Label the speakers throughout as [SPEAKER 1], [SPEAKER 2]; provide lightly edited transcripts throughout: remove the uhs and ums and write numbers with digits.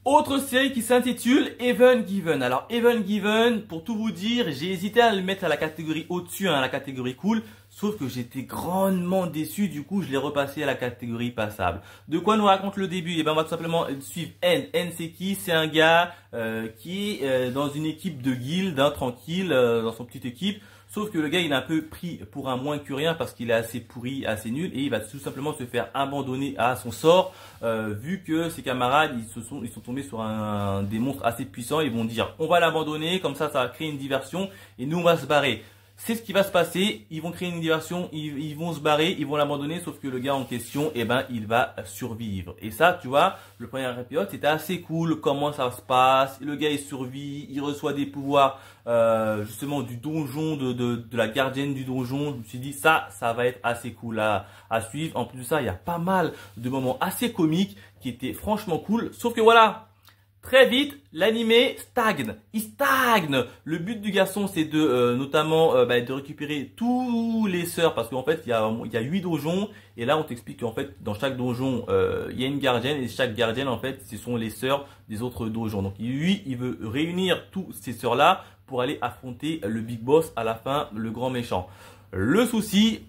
[SPEAKER 1] Autre série qui s'intitule Even Given. Alors Even Given, pour tout vous dire, j'ai hésité à le mettre à la catégorie au-dessus, à la catégorie cool, sauf que j'étais grandement déçu, du coup je l'ai repassé à la catégorie passable. De quoi nous raconte le début? Eh ben on va tout simplement suivre N. N c'est qui? C'est un gars qui est dans une équipe de guilde, tranquille, dans son petite équipe. Sauf que le gars, il est un peu pris pour un moins que rien parce qu'il est assez pourri, assez nul et il va tout simplement se faire abandonner à son sort vu que ses camarades, ils sont tombés sur des monstres assez puissants. Ils vont dire, on va l'abandonner, comme ça va créer une diversion et nous, on va se barrer. C'est ce qui va se passer, ils vont créer une diversion, ils vont se barrer, ils vont l'abandonner, sauf que le gars en question, eh ben, il va survivre. Et ça, tu vois, le premier épisode, c'était assez cool, comment ça se passe, le gars il survit, il reçoit des pouvoirs, justement du donjon, de la gardienne du donjon. Je me suis dit, ça va être assez cool à suivre. En plus de ça, il y a pas mal de moments assez comiques qui étaient franchement cool, sauf que voilà, très vite, l'animé stagne. Il stagne. Le but du garçon, c'est de notamment de récupérer tous les sœurs parce qu'en fait, il y a 8 donjons et là, on t'explique qu'en fait, dans chaque donjon, il y a une gardienne et chaque gardienne, en fait, ce sont les sœurs des autres donjons. Donc lui, il veut réunir toutes ces sœurs-là pour aller affronter le big boss à la fin, le grand méchant. Le souci,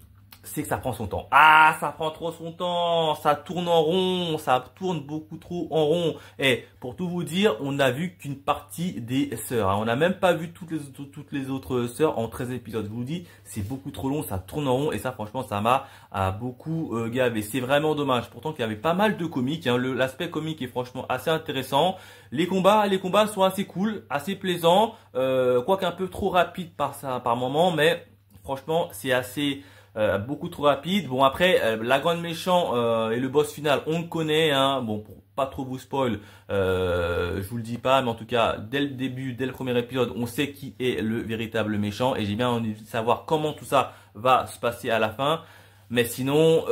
[SPEAKER 1] c'est que ça prend son temps. Ah, ça prend trop son temps, ça tourne en rond, ça tourne beaucoup trop en rond. Et pour tout vous dire, on n'a vu qu'une partie des sœurs. On n'a même pas vu toutes les autres sœurs en 13 épisodes. Je vous dis, c'est beaucoup trop long, ça tourne en rond et ça franchement, ça m'a beaucoup gavé. C'est vraiment dommage. Pourtant qu'il y avait pas mal de comiques. L'aspect comique est franchement assez intéressant. Les combats sont assez cool, assez plaisants. Quoique un peu trop rapide par moment, mais franchement, c'est assez beaucoup trop rapide. Bon après, la grande méchant et le boss final, on le connaît. Bon, pour pas trop vous spoil, je vous le dis pas, mais en tout cas, dès le début, dès le premier épisode, on sait qui est le véritable méchant. Et j'ai bien envie de savoir comment tout ça va se passer à la fin. Mais sinon,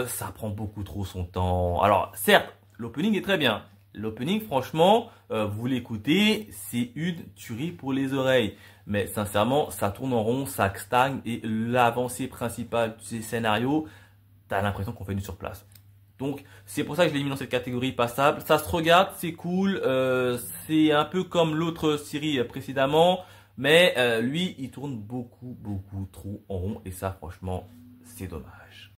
[SPEAKER 1] ça prend beaucoup trop son temps. Alors certes, l'opening est très bien. L'opening, franchement, vous l'écoutez, c'est une tuerie pour les oreilles. Mais sincèrement, ça tourne en rond, ça stagne et l'avancée principale du scénario, t'as l'impression qu'on fait du surplace. Donc, c'est pour ça que je l'ai mis dans cette catégorie passable. Ça se regarde, c'est cool, c'est un peu comme l'autre série précédemment, mais lui, il tourne beaucoup trop en rond et ça, franchement, c'est dommage.